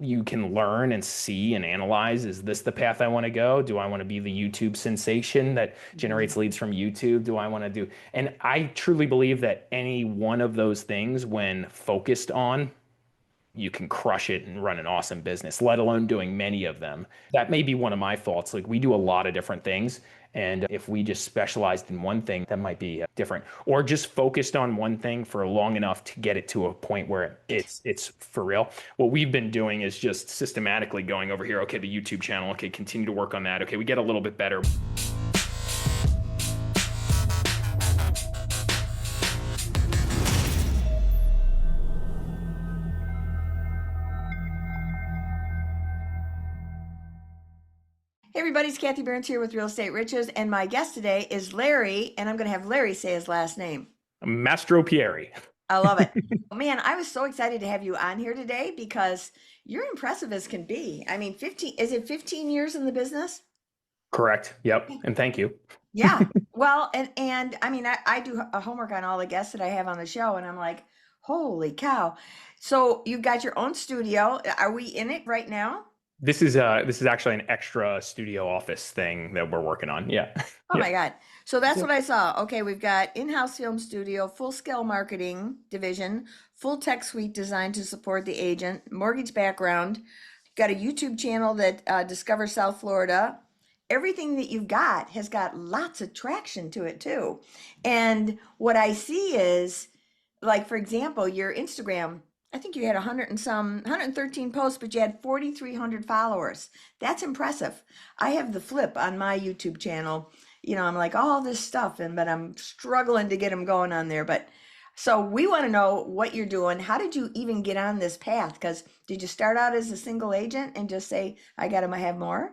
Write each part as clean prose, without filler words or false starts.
you can learn and see and analyze, is this the path I want to go? Do I want to be the YouTube sensation that Mhm. generates leads from YouTube? Do I want to do? And I truly believe that any one of those things, when focused on, you can crush it and run an awesome business, let alone doing many of them. That may be one of my faults. Like we do a lot of different things. And if we just specialized in one thing, that might be different. Or just focused on one thing for long enough to get it to a point where it's for real. What we've been doing is just systematically going over here. Okay, the YouTube channel. Okay, continue to work on that. Okay, we get a little bit better. Hey everybody, it's Kathy Byrnes here with Real Estate Riches, and my guest today is Larry, and I'm going to have Larry say his last name. Mastropieri. I love it. Man, I was so excited to have you on here today because you're impressive as can be. I mean, 15, is it 15 years in the business? Correct. Yep. And thank you. Yeah. Well, and I mean, I do a homework on all the guests that I have on the show, and I'm like, holy cow. So you've got your own studio. Are we in it right now? This is actually an extra studio office thing that we're working on. Yeah. Oh my Yep. God. So that's what Yep. I saw. Okay, we've got in-house film studio, full scale marketing division, full tech suite designed to support the agent, mortgage background, got a YouTube channel that discovers South Florida. Everything that you've got has got lots of traction to it too. And what I see is, like, for example, your Instagram, I think you had 100 and some, 113 posts, but you had 4,300 followers. That's impressive. I have the flip on my YouTube channel. I'm like all this stuff, but I'm struggling to get them going on there. But so we want to know what you're doing. How did you even get on this path? Because did you start out as a single agent and just say, I got to have more?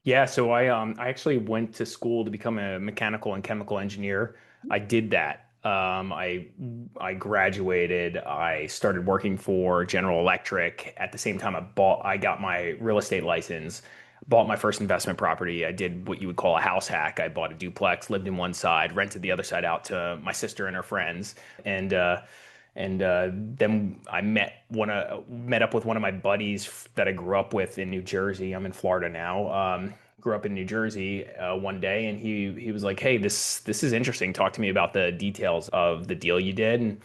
Yeah, so I actually went to school to become a mechanical and chemical engineer. I did that. I graduated. I started working for General Electric. At the same time, I got my real estate license, bought my first investment property. I did what you would call a house hack. I bought a duplex, lived in one side, rented the other side out to my sister and her friends, and then I met up with one of my buddies that I grew up with in New Jersey. I'm in Florida now. Grew up in New Jersey one day, and he was like, "Hey, this is interesting. Talk to me about the details of the deal you did."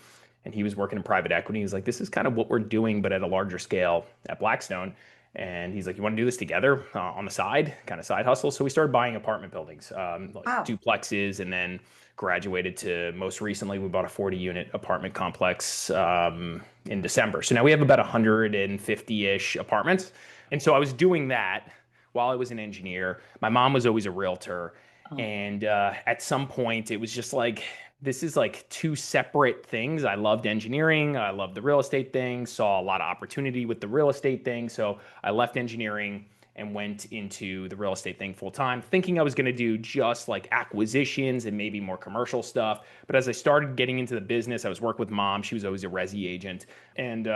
And he was working in private equity. He's like, "This is kind of what we're doing, but at a larger scale at Blackstone." And he's like, "You want to do this together on the side, kind of side hustle?" So we started buying apartment buildings, like Wow. duplexes, and then graduated to most recently, we bought a 40-unit apartment complex in December. So now we have about 150-ish apartments. And so I was doing that while I was an engineer. My mom was always a realtor. Oh, And at some point, it was just like, this is like two separate things. I loved engineering. I loved the real estate thing, saw a lot of opportunity with the real estate thing. So I left engineering and went into the real estate thing full time, thinking I was going to do just like acquisitions and maybe more commercial stuff. But as I started getting into the business, I was working with mom. She was always a resi agent, and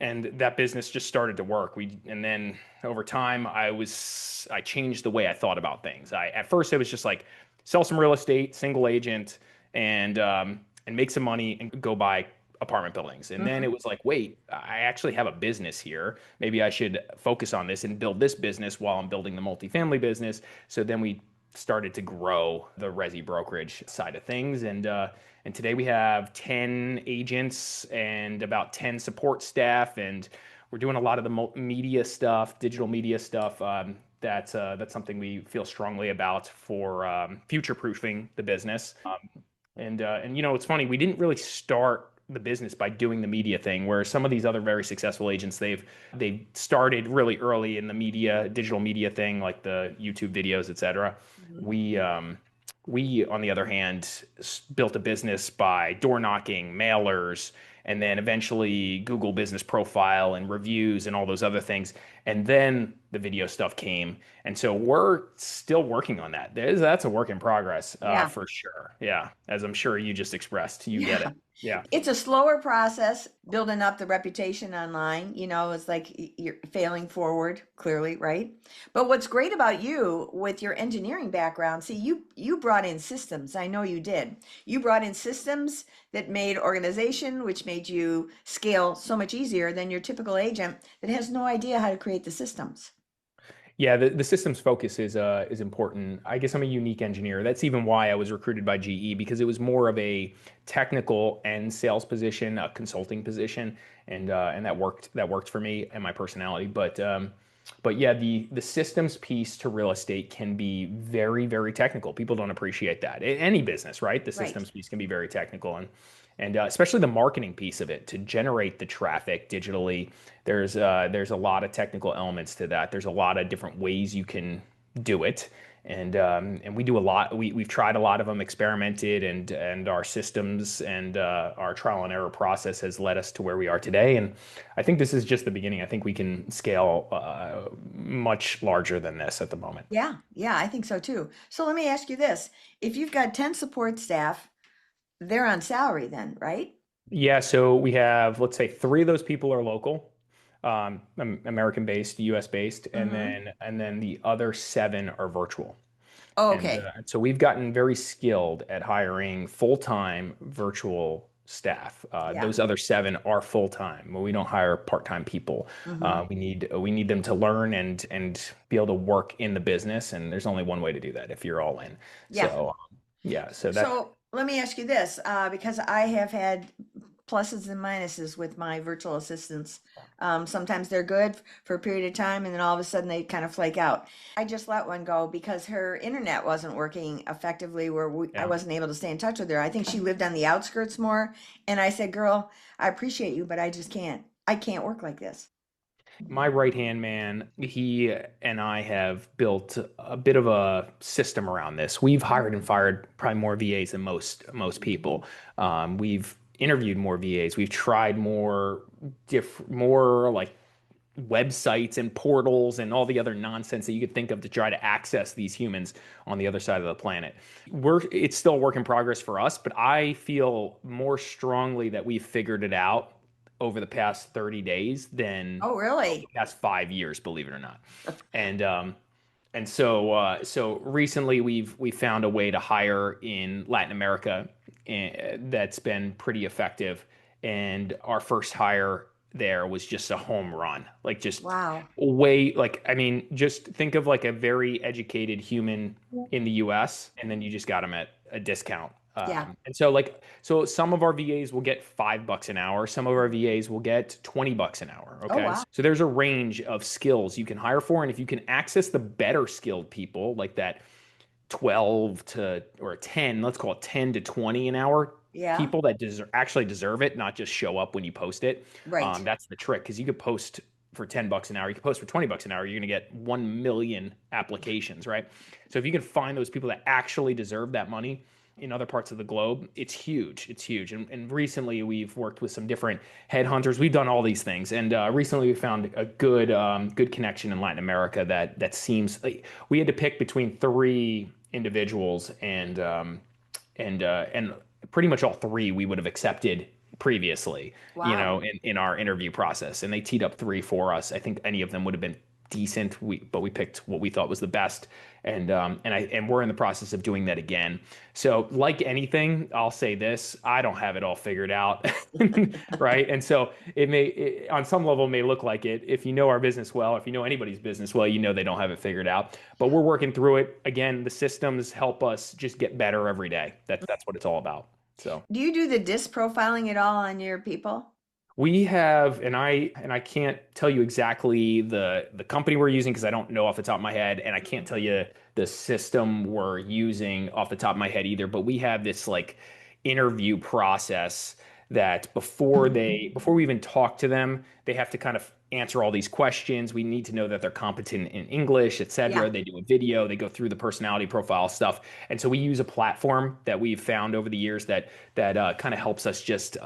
and that business just started to work. And then over time, I changed the way I thought about things. At first it was just like sell some real estate, single agent, and make some money and go buy apartment buildings. And then it mhm. was like, wait, I actually have a business here. Maybe I should focus on this and build this business while I'm building the multifamily business. So then we started to grow the resi brokerage side of things. And today we have 10 agents and about 10 support staff. And we're doing a lot of the media stuff, digital media stuff. That's something we feel strongly about for future proofing the business. And it's funny, we didn't really start the business by doing the media thing, where some of these other very successful agents, they've started really early in the media, digital media thing, like the YouTube videos, et cetera. Mhm. We, on the other hand, built a business by door knocking, mailers, and then eventually Google Business Profile and reviews and all those other things. And then the video stuff came. And so we're still working on that. That's a work in progress, Yeah. for sure. Yeah. As I'm sure you just expressed, you get Yeah. it. Yeah. It's a slower process building up the reputation online. It's like you're failing forward, clearly, right? But what's great about you with your engineering background, see, you brought in systems. I know you did. You brought in systems that made organization, which made you scale so much easier than your typical agent that has no idea how to create the systems. Yeah, the systems focus is important. I guess I'm a unique engineer. That's even why I was recruited by GE because it was more of a technical and sales position, a consulting position, and that worked for me and my personality. But yeah, the systems piece to real estate can be very, very technical. People don't appreciate that. In any business, right? The Right. systems piece can be very technical, and especially the marketing piece of it to generate the traffic digitally. There's a lot of technical elements to that. There's a lot of different ways you can do it, and we do a lot. We've tried a lot of them, experimented, and our systems and our trial and error process has led us to where we are today. And I think this is just the beginning. I think we can scale much larger than this at the moment. Yeah, yeah, I think so too. So let me ask you this. If you've got 10 support staff, they're on salary then, right? Yeah, so we have, let's say, three of those people are local, American based, US based, and Mm-hmm. then the other seven are virtual. Oh, And okay. so we've gotten very skilled at hiring full-time virtual staff. Yeah. Those other seven are full-time. We don't hire part-time people. Mm-hmm. We need them to learn and be able to work in the business. And there's only one way to do that if you're all in. Yeah. So yeah, so that So let me ask you this, because I have had pluses and minuses with my virtual assistants. Sometimes they're good for a period of time and then all of a sudden they kind of flake out. I just let one go because her internet wasn't working effectively where I yeah. wasn't able to stay in touch with her. I think she lived on the outskirts more. And I said, girl, I appreciate you, but I just can't. I can't work like this. My right hand man, he and I have built a bit of a system around this. We've hired and fired probably more VAs than most people. We've interviewed more VAs. We've tried more like websites and portals and all the other nonsense that you could think of to try to access these humans on the other side of the planet. It's still a work in progress for us, but I feel more strongly that we've figured it out over the past 30 days than Oh, over the really? past 5 years, believe it or not. And so recently we found a way to hire in Latin America that's been pretty effective. And our first hire there was just a home run, like just Wow. way like I mean, just think of like a very educated human in the U.S. and then you just got them at a discount. Yeah. And so so some of our VAs will get $5 an hour. Some of our VAs will get $20 an hour. Oh, Okay. wow. So there's a range of skills you can hire for. And if you can access the better skilled people, like that 12 to or 10, let's call it 10 to 20 an hour Yeah. people that actually deserve it, not just show up when you post it. Right. That's the trick because you could post for $10 an hour, you could post for $20 an hour, you're going to get 1 million applications, right? So if you can find those people that actually deserve that money in other parts of the globe, it's huge. It's huge. And recently we've worked with some different headhunters. We've done all these things. And recently we found a good connection in Latin America that seems like we had to pick between three individuals and pretty much all three we would have accepted previously, Wow. in our interview process. And they teed up three for us. I think any of them would have been decent. But we picked what we thought was the best, and we're in the process of doing that again. So, like anything, I'll say this: I don't have it all figured out, right? And so on some level, may look like it. If you know our business well, if you know anybody's business well, you know they don't have it figured out. But we're working through it. Again, the systems help us just get better every day. That's what it's all about. So. Do you do the disc profiling at all on your people? We have, and I can't tell you exactly the company we're using because I don't know off the top of my head, and I can't tell you the system we're using off the top of my head either. But we have this like interview process that before we even talk to them, they have to kind of answer all these questions. We need to know that they're competent in English, Yeah. etc. They do a video, they go through the personality profile stuff, and so we use a platform that we've found over the years that kind of helps us just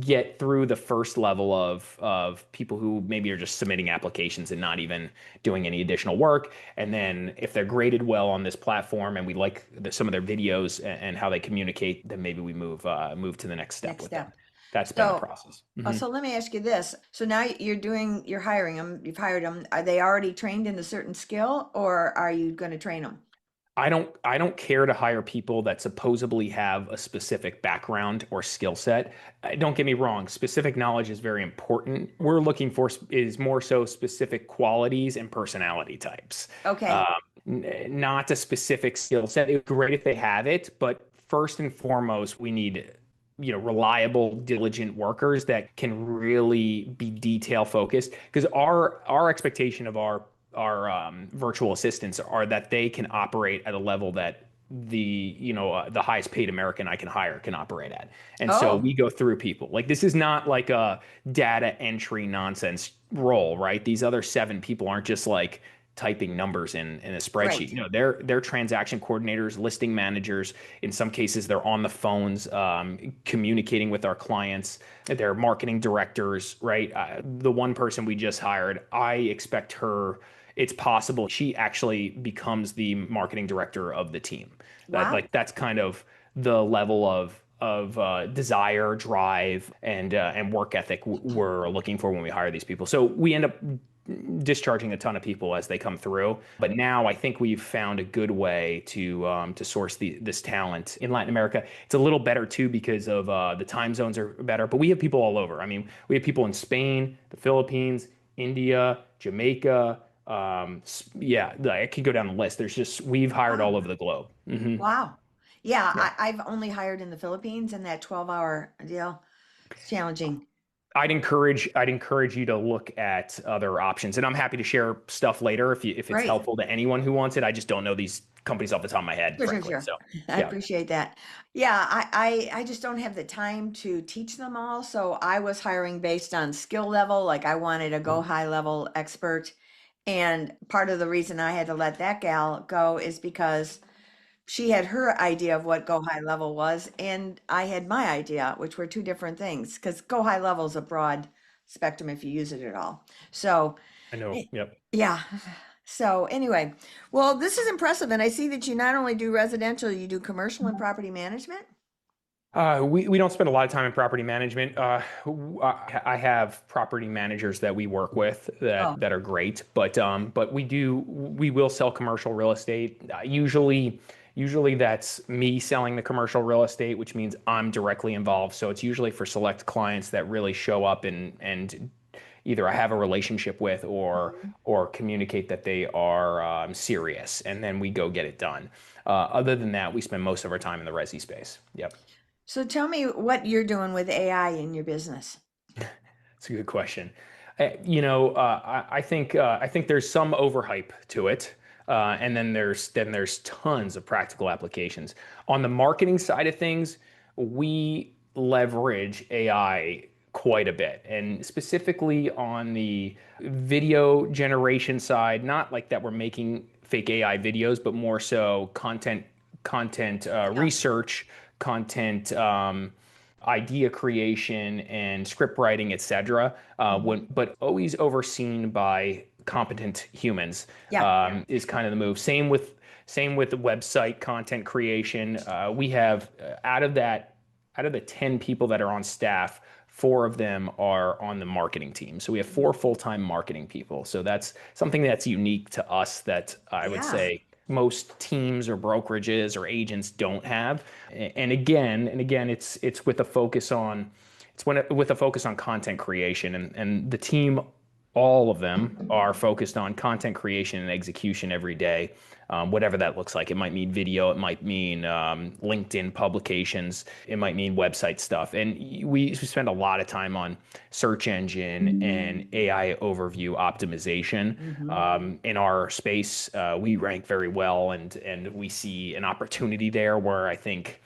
get through the first level of people who maybe are just submitting applications and not even doing any additional work. And then if they're graded well on this platform and we like some of their videos and how they communicate, then maybe we move to the next step Next with them. step. That's been the So, process. Mhm. so let me ask you this. So now you're hiring them, you've hired them. Are they already trained in a certain skill or are you going to train them? I don't care to hire people that supposedly have a specific background or skill set. Don't get me wrong, specific knowledge is very important. We're looking for is more so specific qualities and personality types. Okay. Um, Not a specific skill set. It's great if they have it, but first and foremost, we need reliable, diligent workers that can really be detail focused. Because our expectation of our virtual assistants are that they can operate at a level that the highest paid American I can hire can operate at. And so Oh, we go through people. Like this is not like a data entry nonsense role, right? These other seven people aren't just like typing numbers in a spreadsheet. right. No, they're transaction coordinators, listing managers. In some cases, they're on the phones, communicating with our clients. They're marketing directors, right? The one person we just hired, I expect her. It's possible she actually becomes the marketing director of the team. Wow. That's kind of the level of desire, drive, and work ethic we're looking for when we hire these people. So we end up discharging a ton of people as they come through. But now I think we've found a good way to source this talent in Latin America. It's a little better too because of the time zones are better. But we have people all over. I mean, we have people in Spain, the Philippines, India, Jamaica. Yeah, I could go down the list. We've hired all Wow. over the globe. Hmm. Wow. Yeah, Yeah. I've only hired in the Philippines, and that 12-hour deal is challenging. I'd encourage you to look at other options, and I'm happy to share stuff later if it's Great. helpful to anyone who wants it. I just don't know these companies off the top of my head, Sure, sure, frankly. sure. So I yeah. appreciate that. Yeah, I just don't have the time to teach them all. So I was hiring based on skill level. Like I wanted a go high level expert. And part of the reason I had to let that gal go is because she had her idea of what go high level was, and I had my idea, which were two different things. Because go high level is a broad spectrum if you use it at all. So, I know. eh, Yep. yeah. So anyway, well, this is impressive, and I see that you not only do residential, you do commercial and property management. We don't spend a lot of time in property management. I have property managers that we work with Oh, that are great, but we will sell commercial real estate. Usually that's me selling the commercial real estate, which means I'm directly involved. So it's usually for select clients that really show up and either I have a relationship with mhm. or communicate that they are serious, and then we go get it done. Other than that, we spend most of our time in the resi space. Yep. So tell me what you're doing with AI in your business. It's a good question. I think there's some overhype to it, and then there's tons of practical applications. On the marketing side of things, we leverage AI quite a bit, and specifically on the video generation side, not like that we're making fake AI videos, but more so content Yeah. research, content. Idea creation and script writing, etc. Mhm. But always overseen by competent humans Yeah. is kind of the move. Same with the website content creation. We have out of the 10 people that are on staff, four of them are on the marketing team. So we have four full-time marketing people. So that's something that's unique to us that I would Yeah. say most teams or brokerages or agents don't have. And again, it's with a focus on with a focus on content creation and the team, all of them are focused on content creation and execution every day, whatever that looks like. It might mean video, it might mean LinkedIn publications, it might mean website stuff. And we spend a lot of time on search engine and AI overview optimization. Hmm. In our space, we rank very well, and we see an opportunity there where I think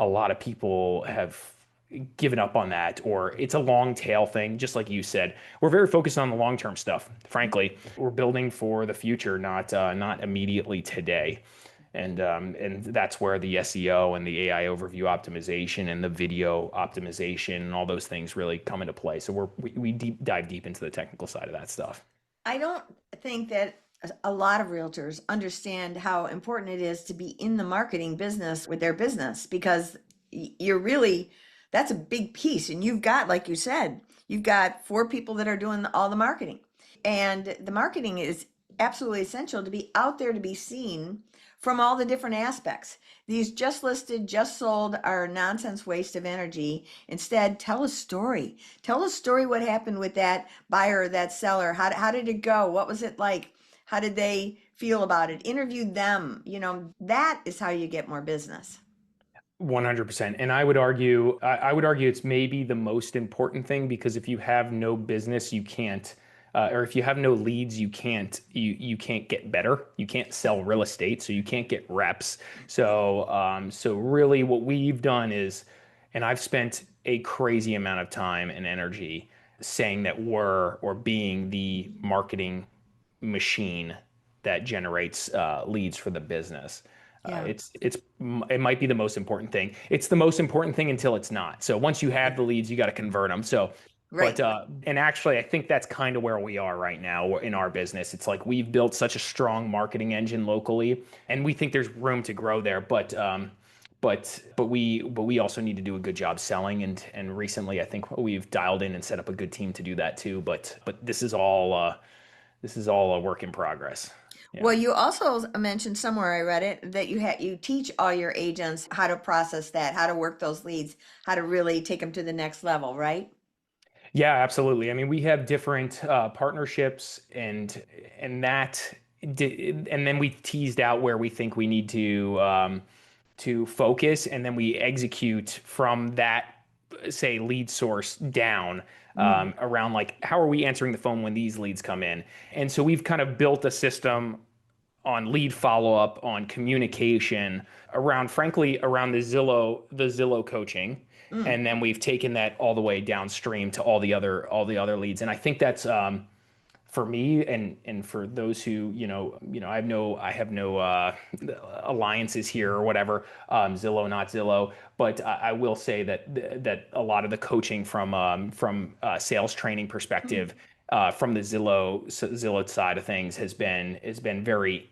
a lot of people have given up on that, or it's a long tail thing. Just like you said, we're very focused on the long term stuff. Frankly, we're building for the future, not immediately today. And that's where the SEO and the AI overview optimization and the video optimization and all those things really come into play. So we dive deep into the technical side of that stuff. I don't think that a lot of realtors understand how important it is to be in the marketing business with their business because you're really, that's a big piece. And you've got, like you said, you've got four people that are doing all the marketing. And the marketing is absolutely essential to be out there to be seen from all the different aspects. These just listed, just sold are a nonsense waste of energy. Instead, tell a story. Tell a story what happened with that buyer or that seller. How did it go? What was it like? How did they feel about it? Interview them. That is how you get more business. 100%. And I would argue it's maybe the most important thing, because if you have no business, you can't, or if you have no leads, you can't get better. You can't sell real estate, so you can't get reps. So really what we've done is, and I've spent a crazy amount of time and energy saying that we're, or being, the marketing machine that generates leads for the business. Yeah. It might be the most important thing. It's the most important thing until it's not. So once you have the leads, you got to convert them. So, but Right. and actually, I think that's kind of where we are right now in our business. It's like we've built such a strong marketing engine locally, and we think there's room to grow there. But we also need to do a good job selling, and recently I think we've dialed in and set up a good team to do that too. But this is all a work in progress. Well, Yeah. you also mentioned somewhere I read it that you teach all your agents how to process that, how to work those leads, how to really take them to the next level, right? Yeah, absolutely. I mean, we have different partnerships, and then we teased out where we think we need to focus, and then we execute from that, say, lead source down, Mm. around like how are we answering the phone when these leads come in. And so we've kind of built a system on lead follow up, on communication, around, frankly, around the Zillow coaching, Mm. and then we've taken that all the way downstream to all the other leads. And I think that's, for me, and for those who, I have no alliances here or whatever, Zillow, not Zillow, but I will say that a lot of the coaching from sales training Mm. perspective, from the Zillow side of things, has been very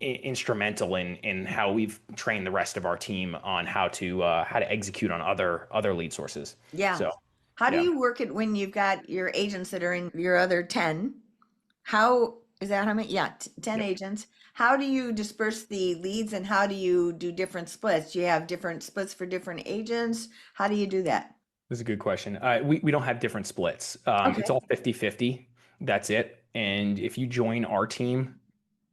instrumental in how we've trained the rest of our team on how to execute on other lead sources. Yeah. So How do yeah. you work it when you've got your agents that are in your other 10? How is that how many? Yeah, 10 Yep. agents. How do you disperse the leads and how do you do different splits? Do you have different splits for different agents? How do you do that? This is a good question. We don't have different splits. It's Okay. all 50-50. That's it. And if you join our team,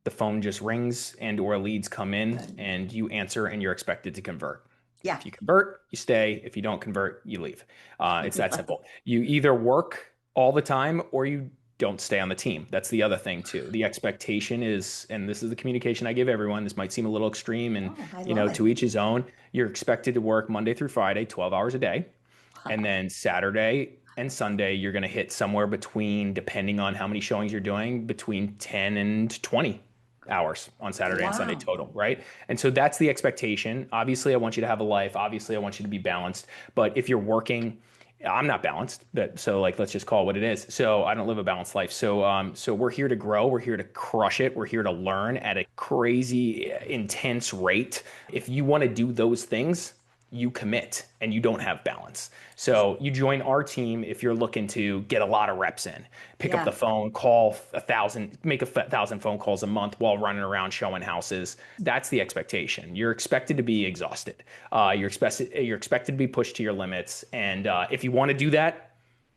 the phone just rings and/or leads come in and you answer and you're expected to convert. Yeah. If you convert, you stay. If you don't convert, you leave. It's that simple. You either work all the time or you don't stay on the team. That's the other thing too. The expectation is, and this is the communication I give everyone, this might seem a little extreme, and Oh, I love it. to each his own. You're expected to work Monday through Friday, 12 hours a day. And Wow. then Saturday and Sunday, you're going to hit somewhere between, depending on how many showings you're doing, between 10 and 20 hours on Saturday and Sunday Wow. total, right? And so that's the expectation. Obviously, I want you to have a life. Obviously, I want you to be balanced. But if you're working, I'm not balanced. So like, let's just call it what it is. So I don't live a balanced life. So we're here to grow. We're here to crush it. We're here to learn at a crazy intense rate. If you want to do those things, you commit and you don't have balance. So you join our team if you're looking to get a lot of reps in, pick up Yeah. the phone, call 1,000, make 1,000 phone calls a month while running around showing houses. That's the expectation. You're expected to be exhausted. You're expected to be pushed to your limits. And if you want to do that,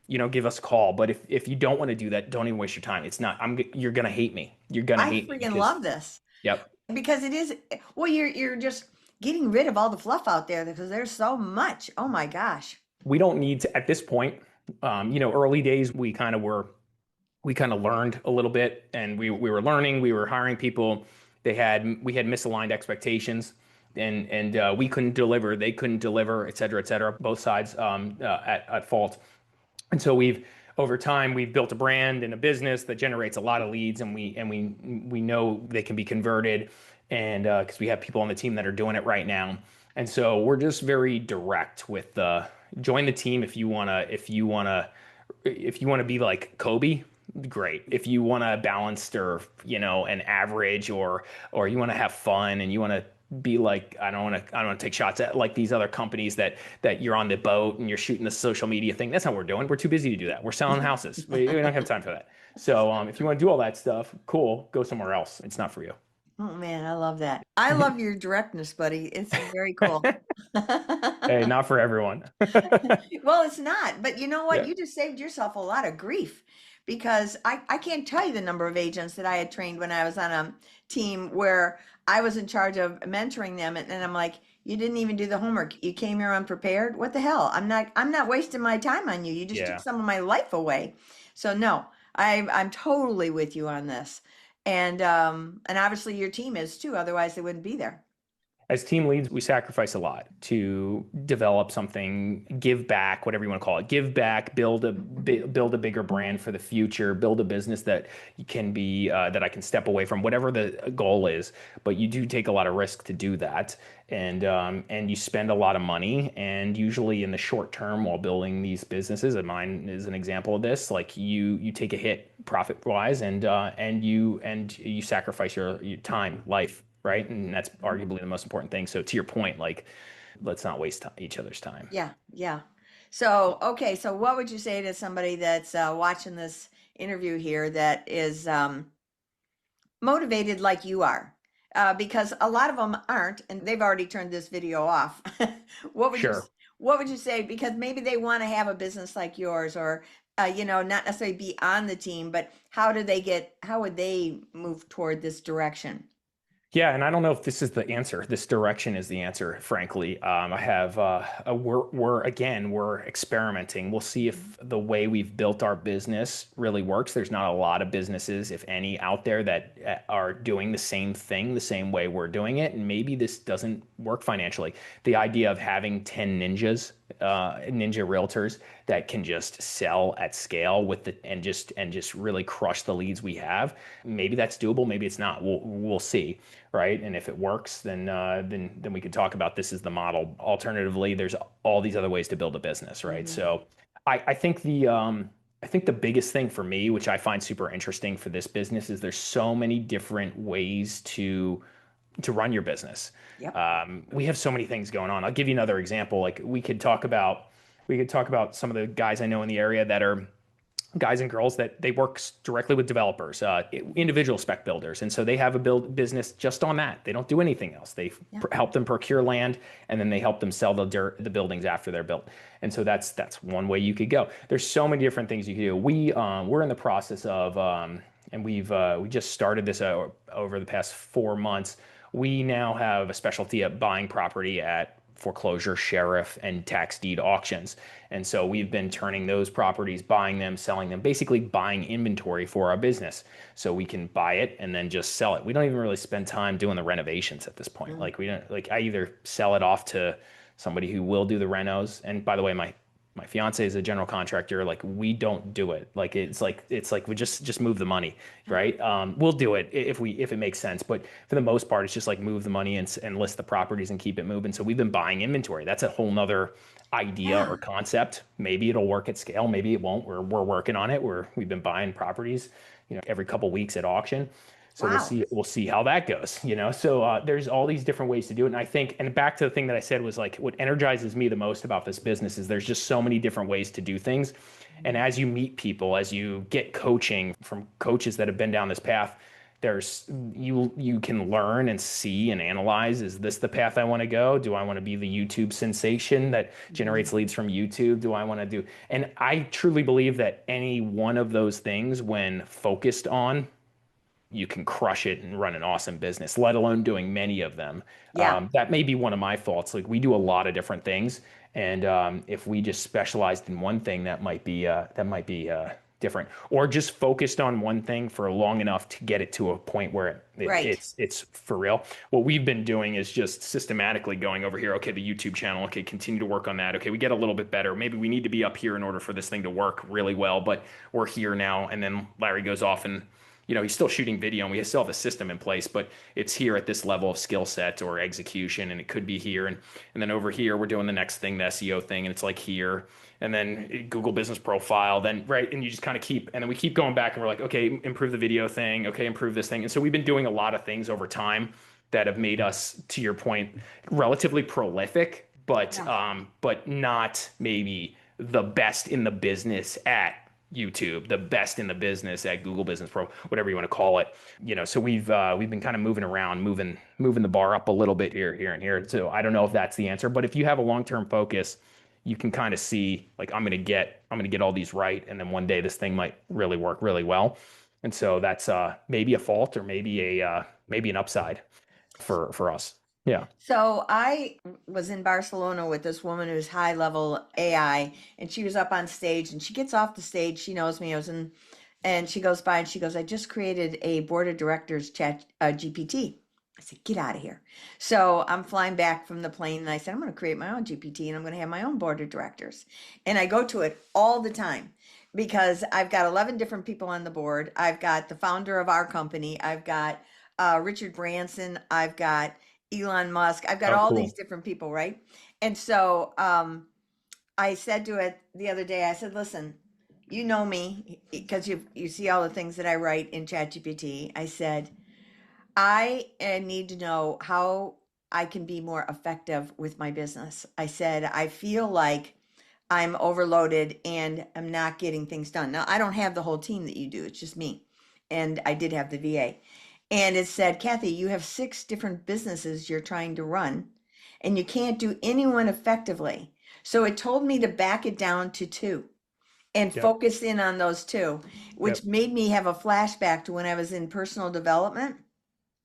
give us a call. But if you don't want to do that, don't even waste your time. It's not. You're gonna hate me. You're gonna I hate me freaking because, love this yep. because it is, well, you're just getting rid of all the fluff out there because there's so much. Oh my gosh. We don't need to, at this point. Early days, we kind of learned a little bit, and we were learning. We were hiring people. We had misaligned expectations, and we couldn't deliver. They couldn't deliver, et cetera, et cetera. Both sides, at fault. And so over time, we've built a brand and a business that generates a lot of leads, and we know they can be converted, and because we have people on the team that are doing it right now. And so we're just very direct with join the team if you want to be like Kobe. Great. If you want a balanced, or an average, or you want to have fun and you want to be like, I don't want to take shots at like these other companies that you're on the boat and you're shooting the social media thing. That's not what we're doing. We're too busy to do that. We're selling houses. We don't have time for that. So if you want to do all that stuff, cool, go somewhere else. It's not for you. Oh man, I love that. I love your directness, buddy. It's very cool. Hey, not for everyone. Well, it's not, but you know what? Yeah. You just saved yourself a lot of grief because I can't tell you the number of agents that I had trained when I was on a team where I was in charge of mentoring them and I'm like, you didn't even do the homework. You came here unprepared. What the hell? I'm not wasting my time on you. You just took Yeah. some of my life away. So no, I'm totally with you on this. And obviously your team is too, otherwise they wouldn't be there. As team leads, we sacrifice a lot to develop something, give back, whatever you want to call it, give back, build a bigger brand for the future, build a business that can be that I can step away from, whatever the goal is. But you do take a lot of risk to do that, and you spend a lot of money. And usually in the short term, while building these businesses, and mine is an example of this, like you take a hit profit wise, and you sacrifice your time, life, right? And that's arguably the most important thing. So to your point, like, let's not waste each other's time. Yeah, yeah. So, okay, so what would you say to somebody that's watching this interview here that is motivated like you are? Because a lot of them aren't, and they've already turned this video off. What would you Sure. what would you say? Because maybe they want to have a business like yours, or not necessarily be on the team, but how would they move toward this direction? Yeah, and I don't know if this is the answer. This direction is the answer, frankly. I have we're experimenting. We'll see if the way we've built our business really works. There's not a lot of businesses, if any, out there that are doing the same thing the same way we're doing it, and maybe this doesn't work financially. The idea of having 10 ninja realtors that can just sell at scale and just really crush the leads we have. Maybe that's doable. Maybe it's not. We'll see, right? And if it works, then we could talk about this as the model. Alternatively, there's all these other ways to build a business, right? Hmm. So I think the biggest thing for me, which I find super interesting for this business, is there's so many different ways to run your business. Yep. We have so many things going on. I'll give you another example. Like we could talk about some of the guys I know in the area that are guys and girls that they work directly with developers, individual spec builders, and so they have a build business just on that. They don't do anything else. They Yeah. help them procure land, and then they help them sell the buildings after they're built. And so that's one way you could go. There's so many different things you could do. We're in the process of and we just started this over the past 4 months. We now have a specialty at buying property at foreclosure, sheriff, and tax deed auctions. And so we've been turning those properties, buying them, selling them, basically buying inventory for our business. So we can buy it and then just sell it. We don't even really spend time doing the renovations at this point. Mm. Like we don't like I either sell it off to somebody who will do the renos. And by the way, my fiance is a general contractor. Like we don't do it. Like it's like we just move the money, right? We'll do it if it makes sense, but for the most part, it's just like move the money and list the properties and keep it moving. So we've been buying inventory. That's a whole nother idea or Yeah. concept. Maybe it'll work at scale. Maybe it won't. We're working on it. We've been buying properties, every couple weeks at auction. So we'll Wow. see. We'll see how that goes. So there's all these different ways to do it, and I think, and back to the thing that I said was like, what energizes me the most about this business is there's just so many different ways to do things, and as you meet people, as you get coaching from coaches that have been down this path, there's you can learn and see and analyze. Is this the path I want to go? Do I want to be the YouTube sensation that Mhm. generates leads from YouTube? Do I want to do? And I truly believe that any one of those things, when focused on, you can crush it and run an awesome business, let alone doing many of them. Yeah. That may be one of my faults. Like we do a lot of different things, and if we just specialized in one thing, that might be different, or just focused on one thing for long enough to get it to a point where Right. it's for real. What we've been doing is just systematically going over here. Okay, the YouTube channel. Okay, continue to work on that. Okay, we get a little bit better. Maybe we need to be up here in order for this thing to work really well, but we're here now. And then Larry goes off and he's still shooting video and we still have a system in place, but it's here at this level of skill set or execution. And it could be here. And then over here, we're doing the next thing, the SEO thing. And it's like here, and then Google business profile, then, right. And you just kind of and then we keep going back and we're like, okay, improve the video thing. Okay, improve this thing. And so we've been doing a lot of things over time. that have made us, to your point, relatively prolific, Yeah. but not maybe the best in the business at YouTube, the best in the business at Google Business Pro, whatever you want to call it. So we've been kind of moving around, moving the bar up a little bit here and here. So I don't know if that's the answer, but if you have a long-term focus, you can kind of see like I'm gonna get all these right, and then one day this thing might really work really well. And so that's maybe a fault or maybe an upside for us. Yeah. So I was in Barcelona with this woman who's high level AI, and she was up on stage, and she gets off the stage. She knows me. I was in, and she goes by and she goes, "I just created a board of directors chat GPT." I said, "Get out of here." So I'm flying back from the plane, and I said, "I'm going to create my own GPT, and I'm going to have my own board of directors." And I go to it all the time because I've got 11 different people on the board. I've got the founder of our company. I've got Richard Branson. I've got Elon Musk. I've got Oh, all these cool. different people, right? And so I said to it the other day, I said, "Listen, you know me because you see all the things that I write in ChatGPT." I said, "I need to know how I can be more effective with my business." I said, "I feel like I'm overloaded and I'm not getting things done." Now, I don't have the whole team that you do. It's just me. And I did have the VA. And it said, "Kathy, you have 6 different businesses you're trying to run, and you can't do any one effectively." So it told me to back it down to 2 and Yep. focus in on those 2, which Yep. made me have a flashback to when I was in personal development.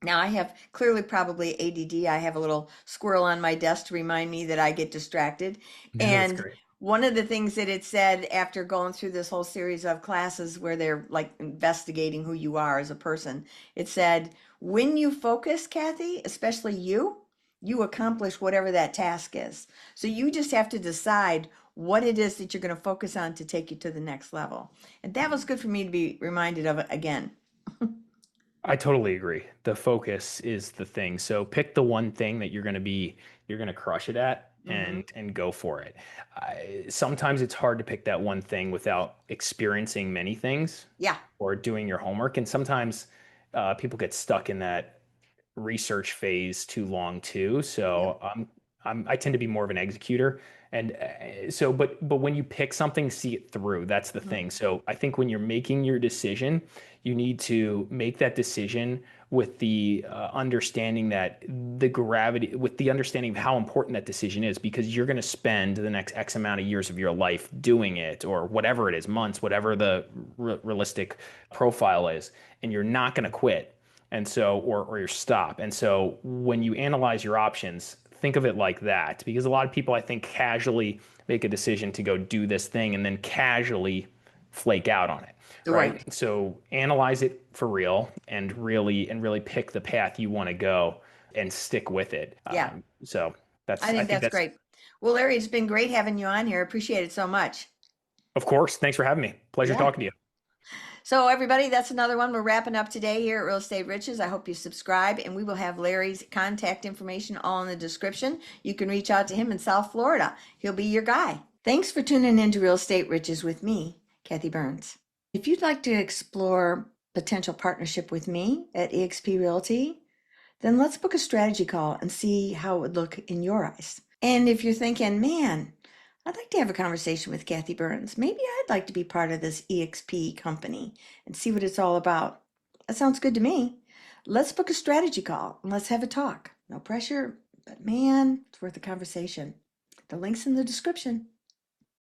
Now I have clearly probably ADD. I have a little squirrel on my desk to remind me that I get distracted. No, that's And great. one of the things that it said after going through this whole series of classes where they're like investigating who you are as a person, it said, when you focus, Kathy, especially you accomplish whatever that task is. So you just have to decide what it is that you're going to focus on to take you to the next level. And that was good for me to be reminded of it again. I totally agree. The focus is the thing. So pick the one thing that you're gonna crush it at Hmm. and go for it. Sometimes it's hard to pick that one thing without experiencing many things Yeah. or doing your homework. And sometimes people get stuck in that research phase too long too. Yep. So I tend to be more of an executor. And but when you pick something, see it through. That's the Mhm. thing. So I think when you're making your decision, you need to make that decision with the understanding that with the understanding of how important that decision is, because you're going to spend the next X amount of years of your life doing it, or whatever it is, months, whatever the realistic profile is, and you're not going to quit. And so, or you stop. And so when you analyze your options, think of it like that, because a lot of people, I think, casually make a decision to go do this thing and then casually flake out on it, right? Right. So analyze it for real and really pick the path you want to go and stick with it. Yeah. So I I think think that's that's, great. Well, Larry, it's been great having you on here. Appreciate it so much. of course. Thanks for having me. Pleasure Yeah. talking to you. So, everybody, that's another one. We're wrapping up today here at Real Estate Riches. I hope you subscribe, and we will have Larry's contact information all in the description. You can reach out to him in South Florida. He'll be your guy. Thanks for tuning in to Real Estate Riches with me, Kathy Byrnes. If you'd like to explore potential partnership with me at eXp Realty, then let's book a strategy call and see how it would look in your eyes. And if you're thinking, "Man, I'd like to have a conversation with Kathy Byrnes. Maybe I'd like to be part of this EXP company and see what it's all about." That sounds good to me. Let's book a strategy call and let's have a talk. No pressure, but man, it's worth a conversation. The link's in the description.